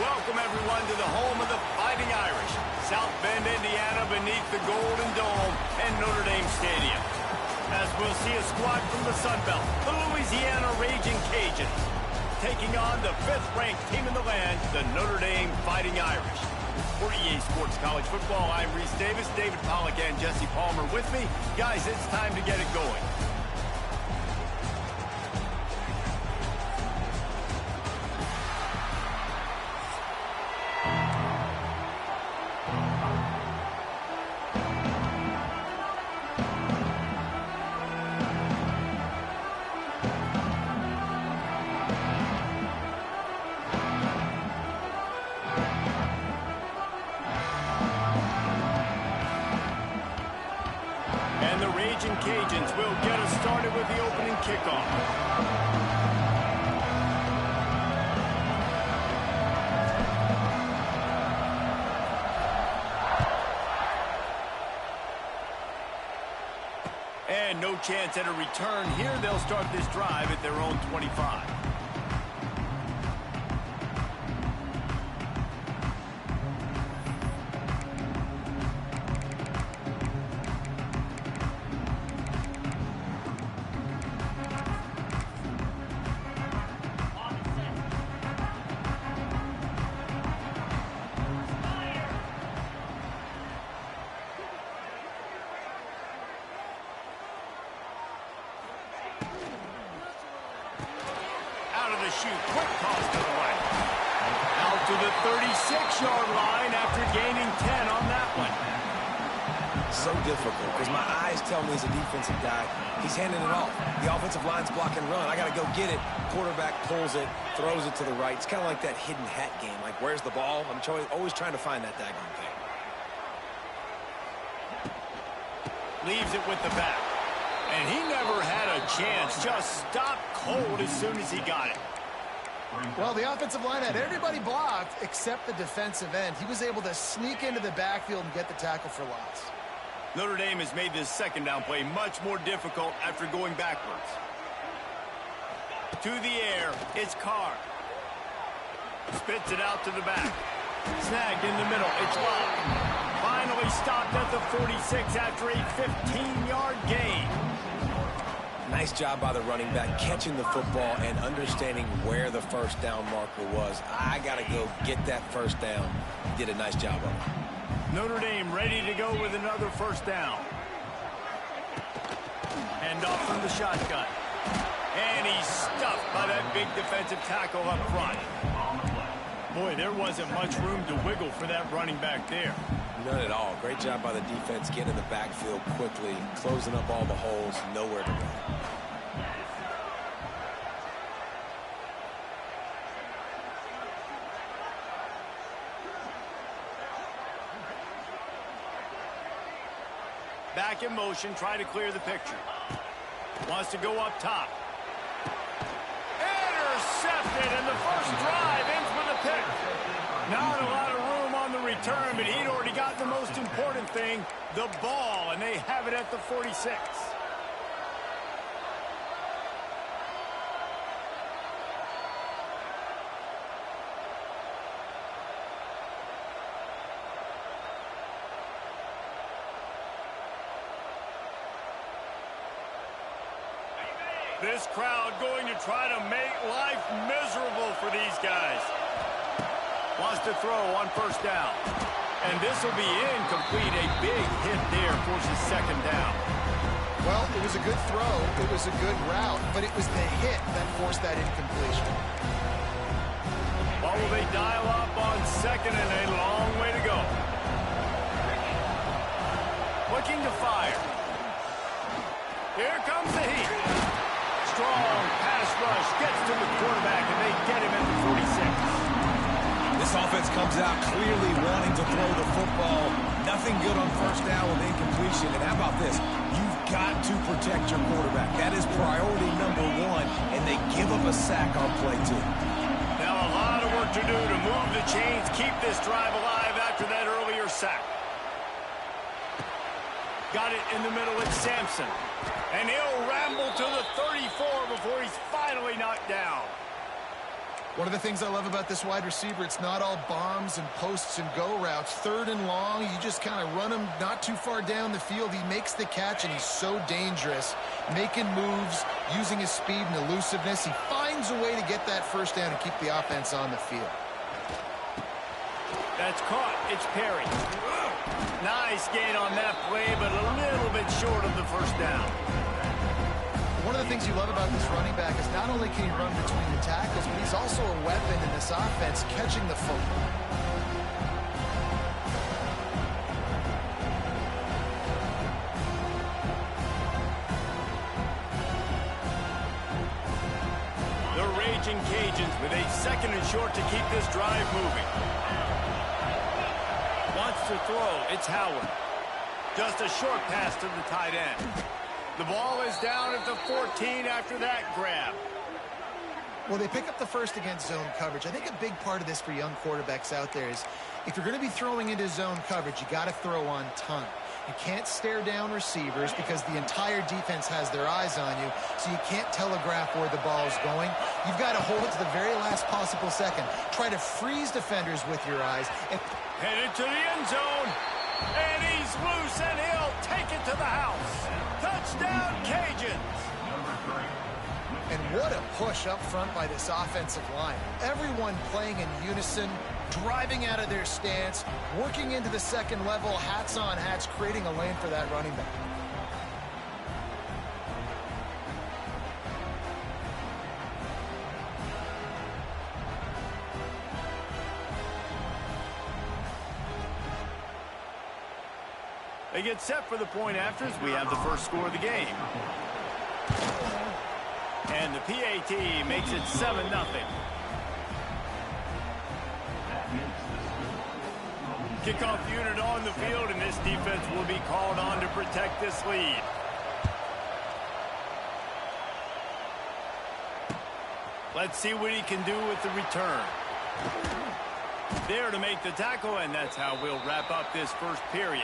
Welcome, everyone, to the home of the Fighting Irish, South Bend, Indiana, beneath the Golden Dome and Notre Dame Stadium. As we'll see a squad from the Sun Belt, the Louisiana Raging Cajuns, taking on the 5th-ranked team in the land, the Notre Dame Fighting Irish. For EA Sports College Football, I'm Reese Davis, David Pollack, and Jesse Palmer with me. Guys, it's time to get it going. And the Raging Cajuns will get us started with the opening kickoff. And no chance at a return here. They'll start this drive at their own 25. Shoot, quick toss to the right. Out to the 36-yard line after gaining 10 on that one. So difficult because my eyes tell me he's a defensive guy. He's handing it off. The offensive line's block and run. I got to go get it. Quarterback pulls it, throws it to the right. It's kind of like that hidden hat game. Like, where's the ball? I'm always trying to find that daggone thing. Leaves it with the back. And he never had a chance. Just stopped cold as soon as he got it. Well, the offensive line had everybody blocked except the defensive end. He was able to sneak into the backfield and get the tackle for loss. Notre Dame has made this second down play much more difficult after going backwards. To the air, it's Carr. Spits it out to the back. Snagged in the middle, it's Locke. Finally stopped at the 46 after a 15-yard gain. Nice job by the running back, catching the football and understanding where the first down marker was. I got to go get that first down. He did a nice job of it. Notre Dame ready to go with another first down. Hand off from the shotgun. And he's stuffed by that big defensive tackle up front. Boy, there wasn't much room to wiggle for that running back there. None at all. Great job by the defense getting in the backfield quickly, closing up all the holes, nowhere to go. Back in motion, try to clear the picture. Wants to go up top. Intercepted, and the first drive ends with a pick. Not a lot of room on the return, but he'd already got the most important thing, the ball, and they have it at the 46. This crowd going to try to make life miserable for these guys. Wants to throw on first down. And this will be incomplete. A big hit there forces second down. Well, it was a good throw. It was a good route, but it was the hit that forced that incompletion. Well, will they dial up on second and a long way to go? Looking to fire. Here comes the heat. Strong pass rush gets to the quarterback, and they get him at the 46. This offense comes out clearly wanting to throw the football. Nothing good on first down with incompletion. And how about this? You've got to protect your quarterback. That is priority number one, and they give up a sack on play two. Now a lot of work to do to move the chains, keep this drive alive after that earlier sack. Got it in the middle, it's Sampson. And he'll ramble to the 34 before he's finally knocked down. One of the things I love about this wide receiver, it's not all bombs and posts and go routes. Third and long, you just kind of run him not too far down the field. He makes the catch, and he's so dangerous, making moves, using his speed and elusiveness. He finds a way to get that first down and keep the offense on the field. That's caught. It's Perry. Nice gain on that play, but a little bit short of the first down. One of the things you love about this running back is not only can he run between the tackles, but he's also a weapon in this offense, catching the football. The Raging Cajuns with a second and short to keep this drive moving. Wants to throw. It's Howard. Just a short pass to the tight end. The ball is down at the 14 after that grab. Well, they pick up the first against zone coverage. I think a big part of this for young quarterbacks out there is if you're going to be throwing into zone coverage, you got to throw on ton. You can't stare down receivers because the entire defense has their eyes on you, so you can't telegraph where the ball's going. You've got to hold it to the very last possible second. Try to freeze defenders with your eyes. Headed to the end zone. And he's loose, and he'll take it to the house. Touchdown, Cajuns. And what a push up front by this offensive line. Everyone playing in unison, driving out of their stance, working into the second level, hats on hats, creating a lane for that running back. They get set for the point afters. We have the first score of the game. And the PAT makes it 7-0. Kickoff unit on the field, and this defense will be called on to protect this lead. Let's see what he can do with the return. There to make the tackle, and that's how we'll wrap up this first period.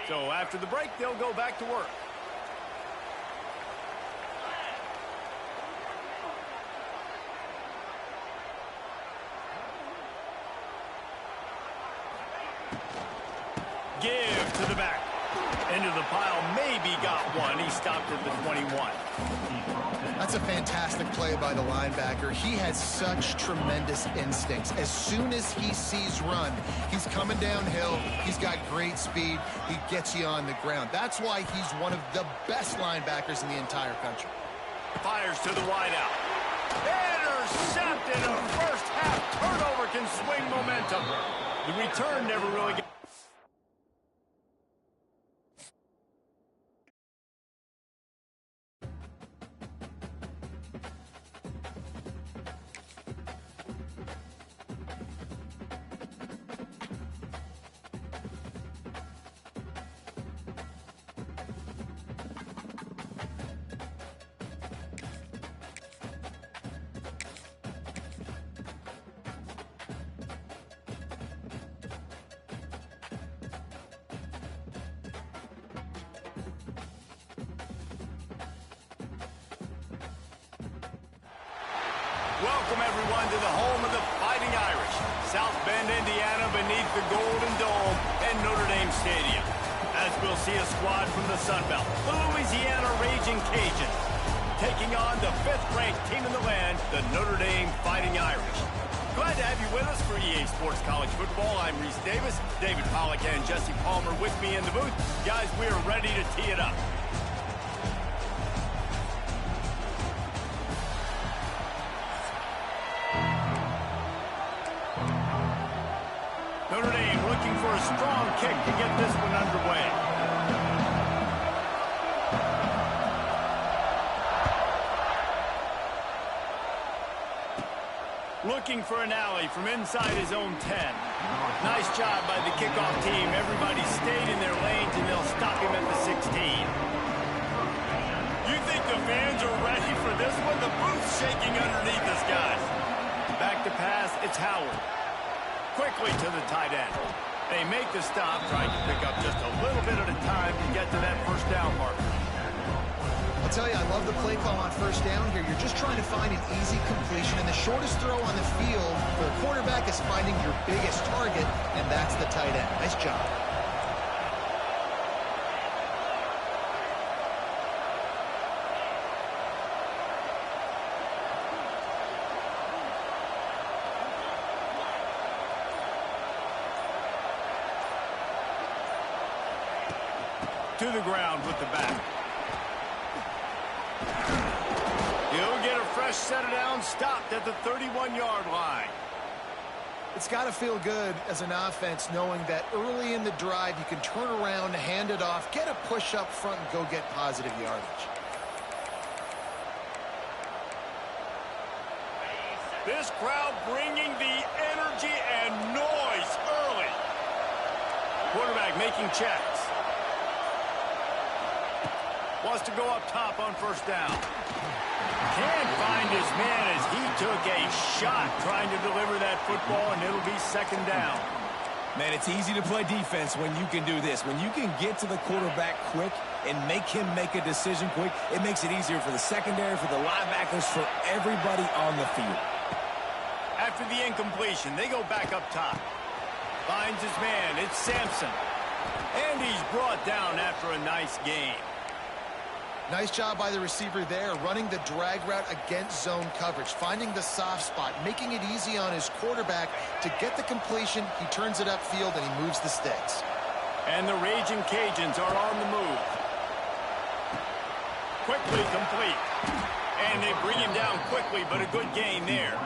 So after the break, they'll go back to work. Give to the back. Into the pile, maybe got one. He stopped at the 21. That's a fantastic play by the linebacker. He has such tremendous instincts. As soon as he sees run, he's coming downhill. He's got great speed. He gets you on the ground. That's why he's one of the best linebackers in the entire country. Fires to the wideout. Intercepted. A first half turnover can swing momentum. The return never really gets. Welcome, everyone, to the home of the Fighting Irish. South Bend, Indiana, beneath the Golden Dome and Notre Dame Stadium. As we'll see a squad from the Sun Belt, the Louisiana Raging Cajuns, taking on the 5th-ranked team in the land, the Notre Dame Fighting Irish. Glad to have you with us for EA Sports College Football. I'm Reese Davis, David Pollack and Jesse Palmer with me in the booth. Guys, we are ready to tee it up. Notre Dame looking for a strong kick to get this one underway. Looking for an alley from inside his own 10. Nice job by the kickoff team. Everybody stayed in their lanes, and they'll stop him at the 16. You think the fans are ready for this one? The booth's shaking underneath us, guys. Back to pass, it's Howard. Quickly to the tight end. They make the stop, trying to pick up just a little bit at a time to get to that first down mark. I'll tell you, I love the play call on first down here. You're just trying to find an easy completion, and the shortest throw on the field for a quarterback is finding your biggest target, and that's the tight end. Nice job. To the ground with the back. He'll get a fresh set of downs, stopped at the 31-yard line. It's got to feel good as an offense knowing that early in the drive you can turn around, hand it off, get a push up front, and go get positive yardage. This crowd bringing the energy and noise early. Quarterback making checks. Wants to go up top on first down. Can't find his man as he took a shot trying to deliver that football, and it'll be second down. Man, it's easy to play defense when you can do this. When you can get to the quarterback quick and make him make a decision quick, it makes it easier for the secondary, for the linebackers, for everybody on the field. After the incompletion, they go back up top. Finds his man. It's Sampson. And he's brought down after a nice game. Nice job by the receiver there, running the drag route against zone coverage, finding the soft spot, making it easy on his quarterback to get the completion. He turns it upfield, and he moves the sticks. And the Raging Cajuns are on the move. Quickly complete. And they bring him down quickly, but a good gain there.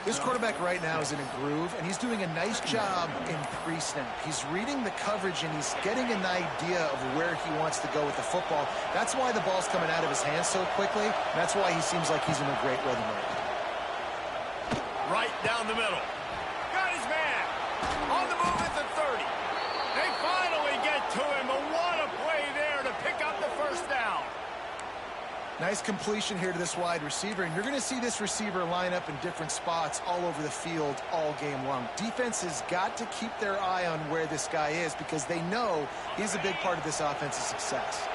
This quarterback right now is in a groove, and he's doing a nice job in pre-snap. He's reading the coverage, and he's getting an idea of where he wants to go with the football. That's why the ball's coming out of his hands so quickly. That's why he seems like he's in a great rhythm right now. Right down the middle. Got his man. On the move at the 30. They finally get to him, but what a play there to pick up the first down. Nice completion here to this wide receiver, and you're going to see this receiver line up in different spots all over the field all game long. Defense has got to keep their eye on where this guy is because they know he's a big part of this offense's success.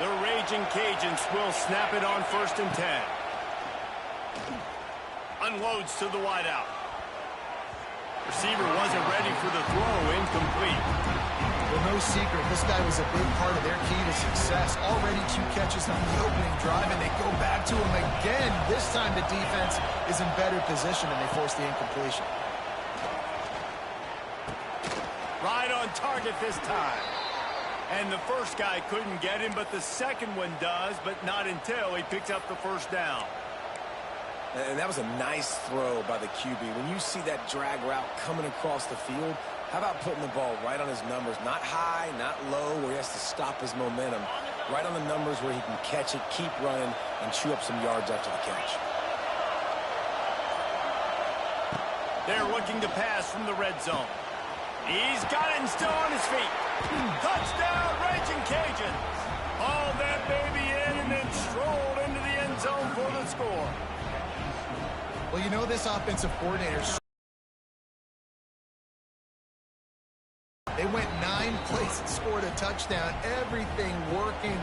The Raging Cajuns will snap it on 1st and 10. Unloads to the wideout. Receiver wasn't ready for the throw, incomplete. Well, no secret, this guy was a big part of their key to success. Already 2 catches on the opening drive, and they go back to him again. This time the defense is in better position, and they force the incompletion. Right on target this time. And the first guy couldn't get him, but the second one does, but not until he picks up the first down. And that was a nice throw by the QB. When you see that drag route coming across the field, how about putting the ball right on his numbers? Not high, not low, where he has to stop his momentum. Right on the numbers where he can catch it, keep running, and chew up some yards after the catch. They're looking to pass from the red zone. He's got it and still on his feet. Touchdown, Raging Cajuns. Hauled that baby in and then strolled into the end zone for the score. Well, you know this offensive coordinator. They went 9 plays and scored a touchdown. Everything working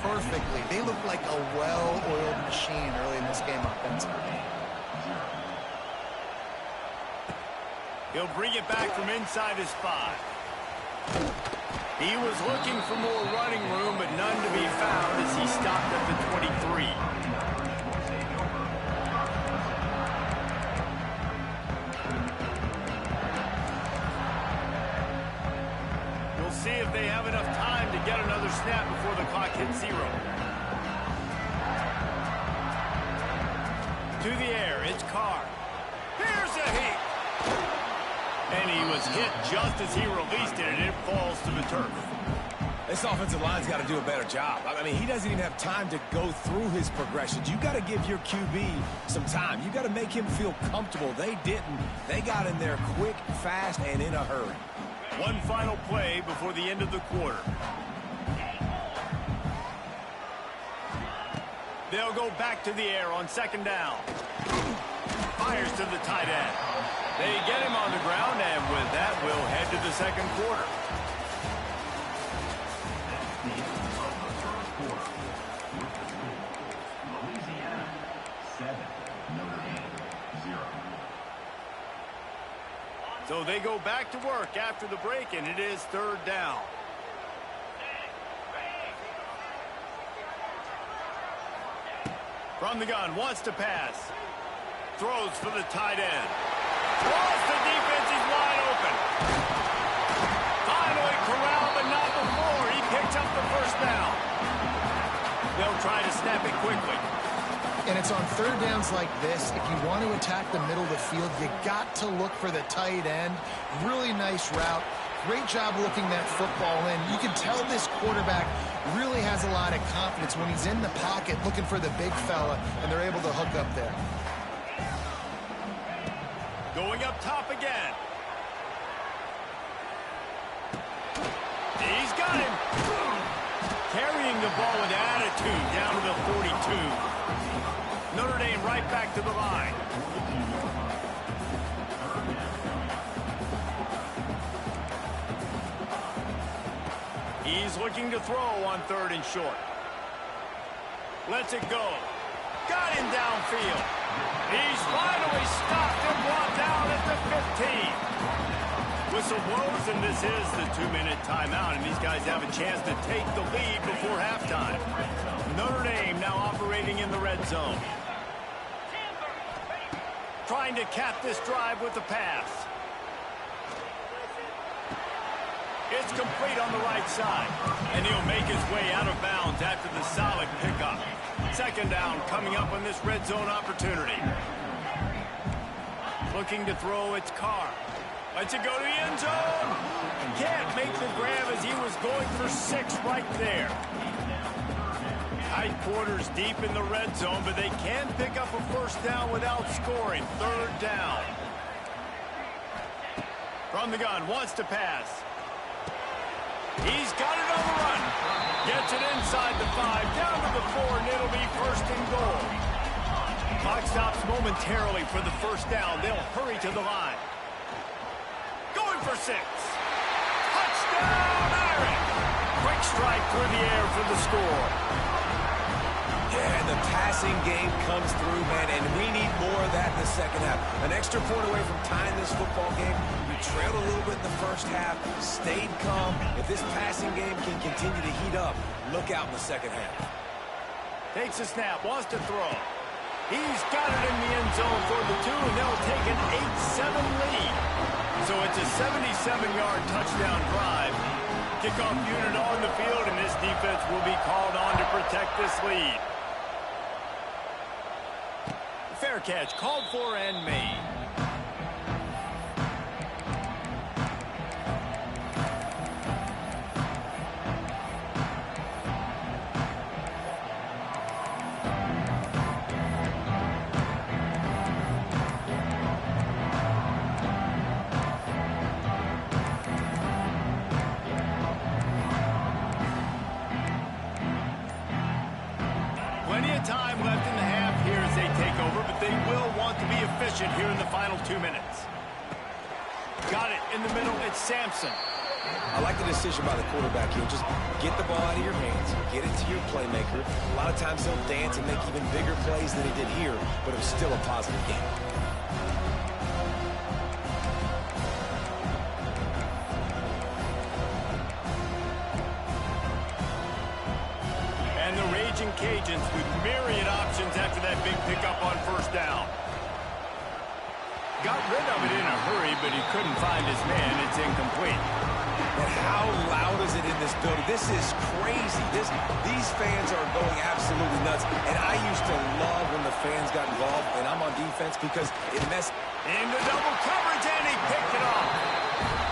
perfectly. They look like a well-oiled machine early in this game offensively. He'll bring it back from inside his 5. He was looking for more running room, but none to be found as he stopped at the 23. We'll see if they have enough time to get another snap before the clock hits 0. To the air, it's Carr. Here's a heat. And he was hit just as he released it, and it falls to the turf. This offensive line's got to do a better job. I mean, he doesn't even have time to go through his progressions. You got to give your QB some time. You got to make him feel comfortable. They didn't. They got in there quick, fast, and in a hurry. One final play before the end of the quarter. They'll go back to the air on 2nd down. fires to the tight end. They get him on the ground, and with that, we'll head to the second quarter. So they go back to work after the break, and it is third down. From the gun, wants to pass. Throws for the tight end. Throws, the defense is wide open. Finally corralled, but not before. He picks up the first down. They'll try to snap it quickly. And it's on third downs like this. If you want to attack the middle of the field, you got to look for the tight end. Really nice route. Great job looking that football in. You can tell this quarterback really has a lot of confidence when he's in the pocket looking for the big fella, and they're able to hook up there. Going up top again. He's got him. Carrying the ball with attitude down to the 42. Notre Dame right back to the line. He's looking to throw on third and short. Lets it go. Got him downfield. He's finally stopped and brought down at the 15. Whistle blows, and this is the 2-minute timeout, and these guys have a chance to take the lead before halftime. Notre Dame now operating in the red zone. Trying to cap this drive with the pass. It's complete on the right side, and he'll make his way out of bounds after the solid pickup. Second down coming up on this red zone opportunity. Looking to throw, it's Carr. Lets it go to the end zone. Can't make the grab as he was going for 6 right there. Tight quarters deep in the red zone, but they can pick up a first down without scoring. Third down. From the gun, wants to pass. He's got it on the run. Gets it inside the 5, down to the 4, and it'll be first and goal. Clock stops momentarily for the first down. They'll hurry to the line. Going for 6. Touchdown, Irish. Quick strike through the air for the score. Yeah, and the passing game comes through, man, and we need more of that in the second half. An extra point away from tying this football game. We trailed a little bit in the first half, stayed calm. If this passing game can continue to heat up, look out in the second half. Takes a snap, wants to throw. He's got it in the end zone for the 2, and they'll take an 8-7 lead. So it's a 77-yard touchdown drive. Kickoff unit on the field, and this defense will be called on to protect this lead. Fair catch, called for and made. Plenty of time left in the half here as they take over, but they will want to be efficient here in the final 2 minutes. Got it in the middle, it's Sampson. I like the decision by the quarterback here. Just get the ball out of your hands, get it to your playmaker. A lot of times he'll dance and make even bigger plays than he did here, but it was still a positive game. And the Raging Cajuns with myriad options after that big pickup on first down. Got rid of it in a hurry, but he couldn't find his man. It's incomplete. And how loud is it in this building? This is crazy. These fans are going absolutely nuts. And I used to love when the fans got involved, and I'm on defense because it messed. Into double coverage, and he picked it off.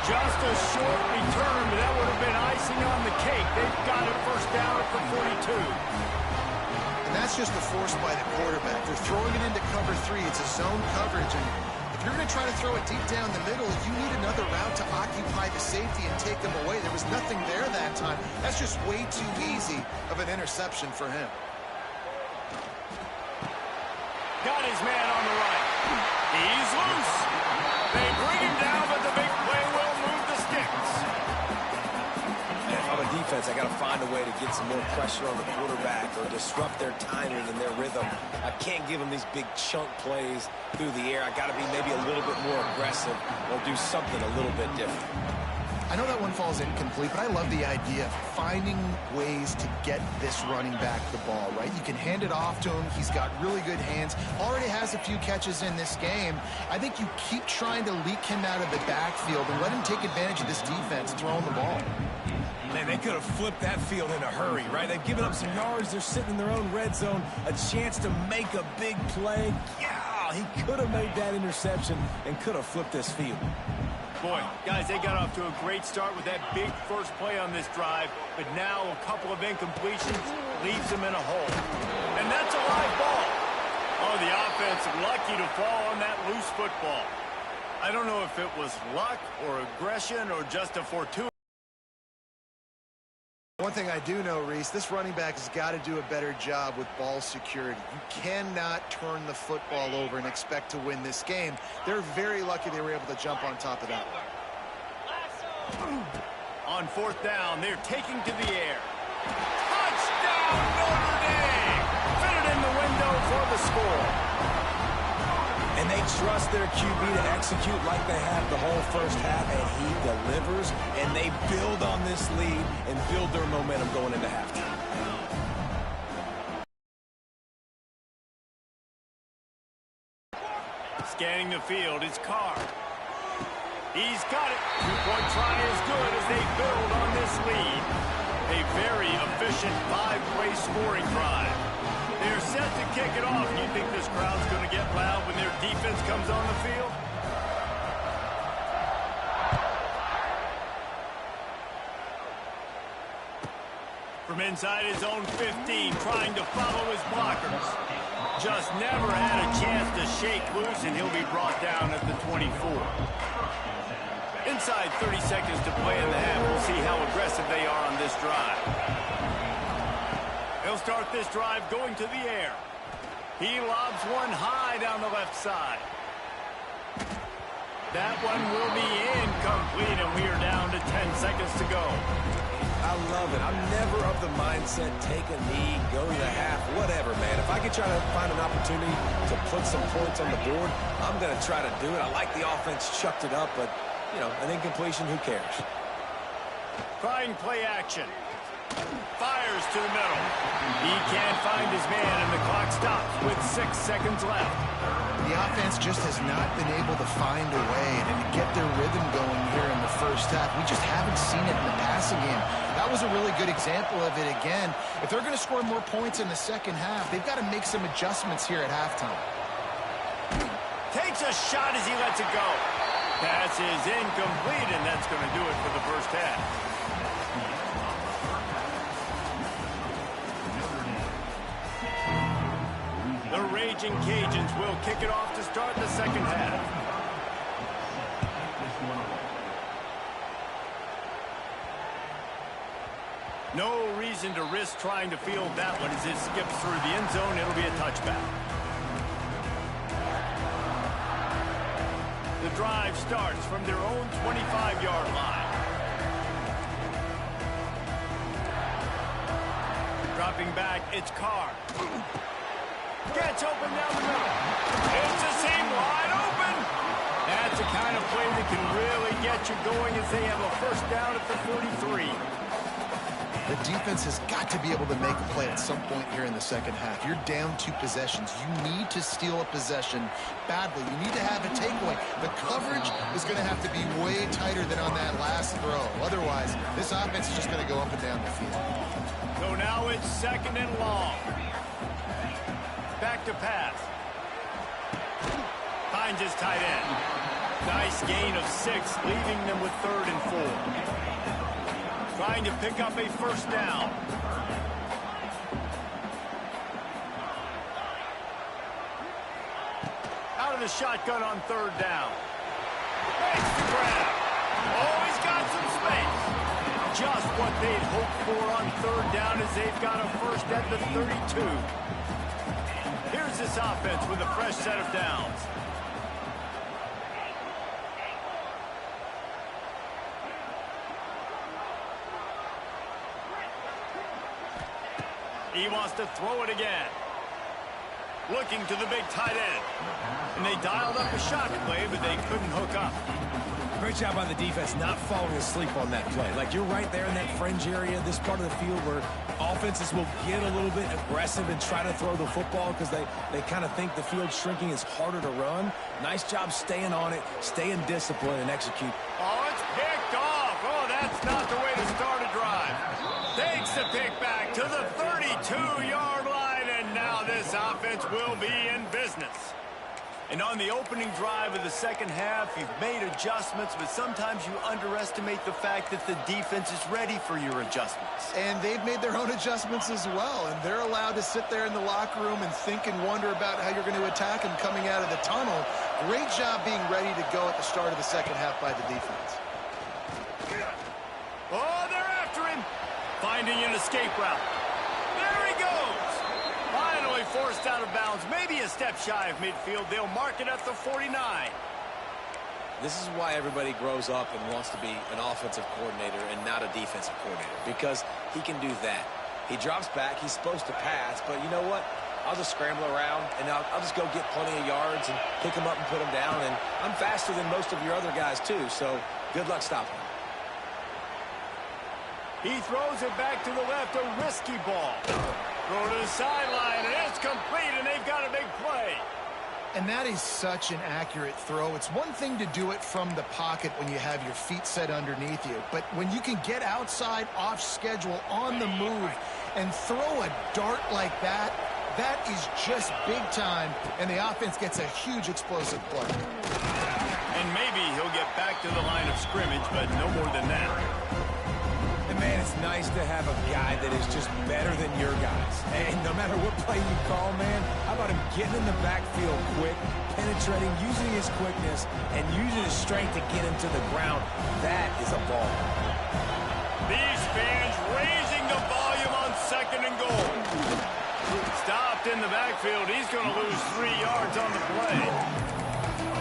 Just a short return, but that would have been icing on the cake. They've got it first down at the 42. And that's just the force by the quarterback. They're throwing it into cover 3. It's a zone coverage, and if you're going to try to throw it deep down the middle, you need another route to occupy the safety and take them away. There was nothing there that time. That's just way too easy of an interception for him. Got his man on the right. defense, I got to find a way to get some more pressure on the quarterback or disrupt their timing and their rhythm. I can't give them these big chunk plays through the air. I got to be maybe a little bit more aggressive or do something a little bit different. I know that one falls incomplete, but I love the idea of finding ways to get this running back the ball, right? You can hand it off to him. He's got really good hands. Already has a few catches in this game. I think you keep trying to leak him out of the backfield and let him take advantage of this defense throwing the ball. Man, they could have flipped that field in a hurry, right? They've given up some yards. They're sitting in their own red zone. A chance to make a big play. Yeah, he could have made that interception and could have flipped this field. Boy, guys, they got off to a great start with that big first play on this drive, but now a couple of incompletions leaves them in a hole. And that's a live ball. Oh, the offense lucky to fall on that loose football. I don't know if it was luck or aggression or just a fortuitous. One thing I do know, Reese, this running back has got to do a better job with ball security. You cannot turn the football over and expect to win this game. They're very lucky they were able to jump on top of that one. On fourth down, they're taking to the air. Touchdown, Notre Dame! Fitted in the window for the score. And they trust their QB to execute like they have the whole first half, and he delivers, and they build on this lead and build their momentum going into halftime. Scanning the field, it's Carr. He's got it. Two-point try is good as they build on this lead. A very efficient five-play scoring drive. They're set to kick it off. You think this crowd's going to get loud when their defense comes on the field? From inside his own 15, trying to follow his blockers. Just never had a chance to shake loose, and he'll be brought down at the 24. Inside 30 seconds to play in the half. We'll see how aggressive they are on this drive. He'll start this drive going to the air. He lobs one high down the left side. That one will be incomplete, and we are down to 10 seconds to go. I love it. I'm never of the mindset, take a knee, go to the half, whatever, man. If I could try to find an opportunity to put some points on the board, I'm going to try to do it. I like the offense chucked it up, but, you know, an incompletion, who cares? Trying play action. Fires to the middle. He can't find his man, and the clock stops with 6 seconds left. The offense just has not been able to find a way to get their rhythm going here in the first half. We just haven't seen it in the passing game. That was a really good example of it again. If they're going to score more points in the second half, they've got to make some adjustments here at halftime. Takes a shot as he lets it go. Pass is incomplete, and that's going to do it for the first half. The Raging Cajuns will kick it off to start the second half. No reason to risk trying to field that one as it skips through the end zone. It'll be a touchback. The drive starts from their own 25-yard line. Dropping back, it's Carr. Gets open down the middle. It's the seam wide open. That's the kind of play that can really get you going as they have a first down at the 43. The defense has got to be able to make a play at some point here in the second half. You're down 2 possessions. You need to steal a possession badly. You need to have a takeaway. The coverage is going to have to be way tighter than on that last throw. Otherwise, this offense is just going to go up and down the field. So now it's second and long. Back to pass. Finds his tight end. Nice gain of 6, leaving them with 3rd and 4. Trying to pick up a first down. Out of the shotgun on 3rd down. Makes the grab. Oh, he's got some space. Just what they'd hoped for on 3rd down as they've got a first at the 32. Here's this offense with a fresh set of downs. He wants to throw it again. Looking to the big tight end. And they dialed up a shot play, but they couldn't hook up. Great job by the defense not falling asleep on that play. Like, you're right there in that fringe area, this part of the field where offenses will get a little bit aggressive and try to throw the football because they kind of think the field's shrinking is harder to run. Nice job staying on it, staying disciplined, and execute. Oh, it's picked off. Oh, that's not the way to start a drive. Takes the pick back to the 32-yard line, and now this offense will be in business. And on the opening drive of the second half, you've made adjustments, but sometimes you underestimate the fact that the defense is ready for your adjustments. And they've made their own adjustments as well, and they're allowed to sit there in the locker room and think and wonder about how you're going to attack them coming out of the tunnel. Great job being ready to go at the start of the second half by the defense. Oh, they're after him. Finding an escape route. There he goes. Finally forced out of bounds. Maybe a step shy of midfield. They'll mark it at the 49. This is why everybody grows up and wants to be an offensive coordinator and not a defensive coordinator, because he can do that. He drops back. He's supposed to pass, but you know what? I'll just scramble around, and I'll just go get plenty of yards and pick him up and put him down, and I'm faster than most of your other guys, too, so good luck stopping him. He throws it back to the left, a risky ball. Throw to the sideline, and it's complete, and they've got a big play. And that is such an accurate throw. It's one thing to do it from the pocket when you have your feet set underneath you, but when you can get outside, off schedule, on the move, and throw a dart like that, that is just big time, and the offense gets a huge explosive play. And maybe he'll get back to the line of scrimmage, but no more than that. And, man, it's nice to have a guy that is just better than your guys. And no matter what play you call, man, how about him getting in the backfield quick, penetrating, using his quickness, and using his strength to get him to the ground? That is a ball. These fans raising the volume on 2nd and goal. Stopped in the backfield. He's going to lose 3 yards on the play.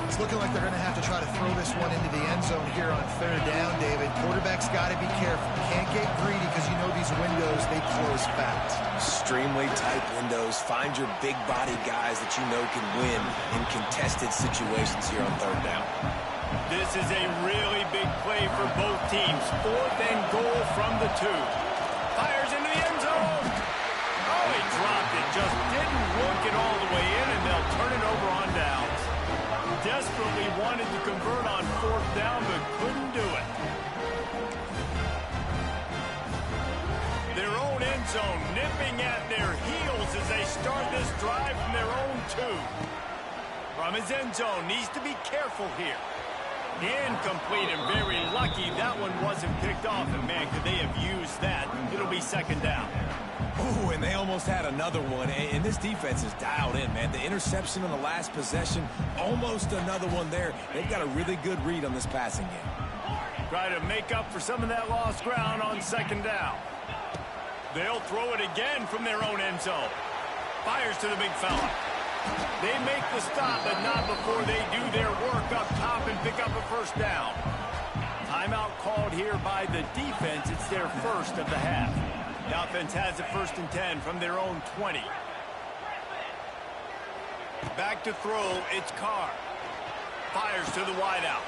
It's looking like they're going to have to try to throw this one into the end zone here on 3rd down, David. Quarterback's got to be careful. Can't get greedy because you know these windows, they close fast. Extremely tight windows. Find your big body guys that you know can win in contested situations here on 3rd down. This is a really big play for both teams. 4th and goal from the 2. Fires into the end zone. Oh, he dropped it. Just didn't look it all the way in, and they'll turn it over on downs. Desperately wanted to convert on 4th down, but couldn't do it. Their own end zone nipping at their heels as they start this drive from their own 2. From his end zone, needs to be careful here. Incomplete and very lucky that one wasn't picked off, and man, could they have used that. It'll be 2nd down. Ooh, and they almost had another one, and this defense is dialed in, man. The interception on the last possession, almost another one there. They've got a really good read on this passing game. Try to make up for some of that lost ground on 2nd down. They'll throw it again from their own end zone. Fires to the big fella. They make the stop, but not before they do their work up top and pick up a 1st down. Timeout called here by the defense. It's their first of the half. The offense has it 1st and 10 from their own 20. Back to throw, it's Carr. Fires to the wideout.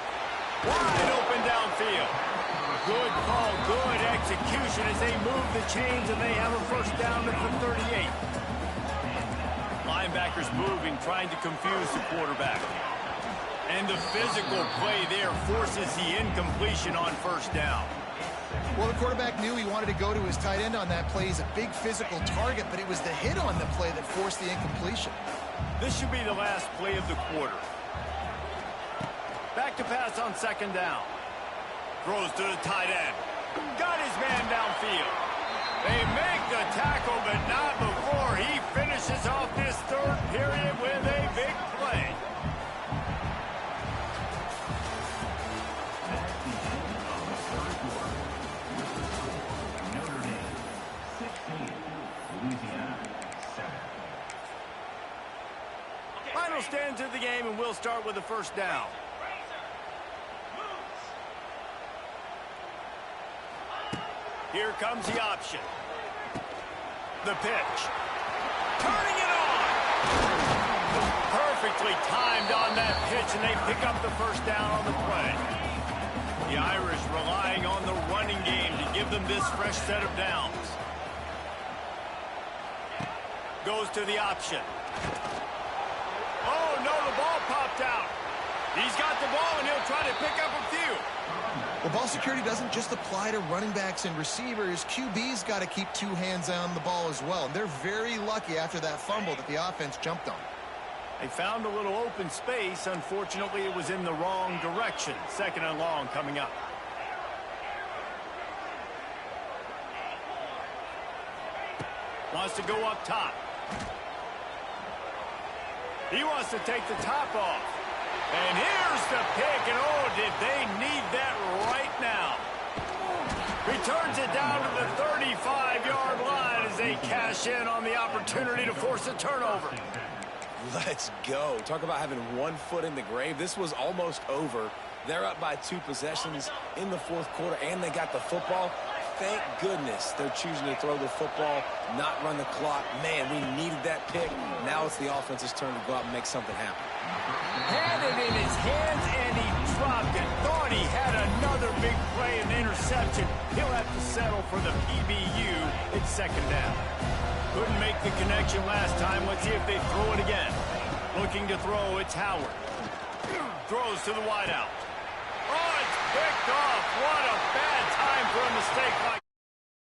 Wide open downfield. Good call, good execution as they move the chains, and they have a 1st down at the 38. Linebackers moving, trying to confuse the quarterback. And the physical play there forces the incompletion on 1st down. Well, the quarterback knew he wanted to go to his tight end on that play. He's a big physical target, but it was the hit on the play that forced the incompletion. This should be the last play of the quarter. Back to pass on 2nd down. Throws to the tight end. Got his man downfield. They make the tackle, but not before he finishes off this 3rd period with a big play. Final stands of the game, and we'll start with the 1st down. Here comes the option. The pitch. Turning it on. Perfectly timed on that pitch, and they pick up the first down on the play. The Irish relying on the running game to give them this fresh set of downs. Goes to the option. Oh, no, the ball popped out. He's got the ball, and he'll try to pick up a few. Well, ball security doesn't just apply to running backs and receivers. QB's got to keep two hands on the ball as well. And they're very lucky after that fumble that the offense jumped on. They found a little open space. Unfortunately, it was in the wrong direction. 2nd and long coming up. Wants to go up top. He wants to take the top off. And here's the pick, and oh, did they need that right now. Returns it down to the 35-yard line as they cash in on the opportunity to force a turnover. Let's go. Talk about having one foot in the grave. This was almost over. They're up by 2 possessions in the 4th quarter, and they got the football. Thank goodness they're choosing to throw the football, not run the clock. Man, we needed that pick. Now it's the offense's turn to go out and make something happen. Had it in his hands, and he dropped it. Thought he had another big play, an interception. He'll have to settle for the PBU. It's 2nd down. Couldn't make the connection last time. Let's see if they throw it again. Looking to throw, it's Howard. Throws to the wideout. Oh, it's picked off. What a bad time for a mistake like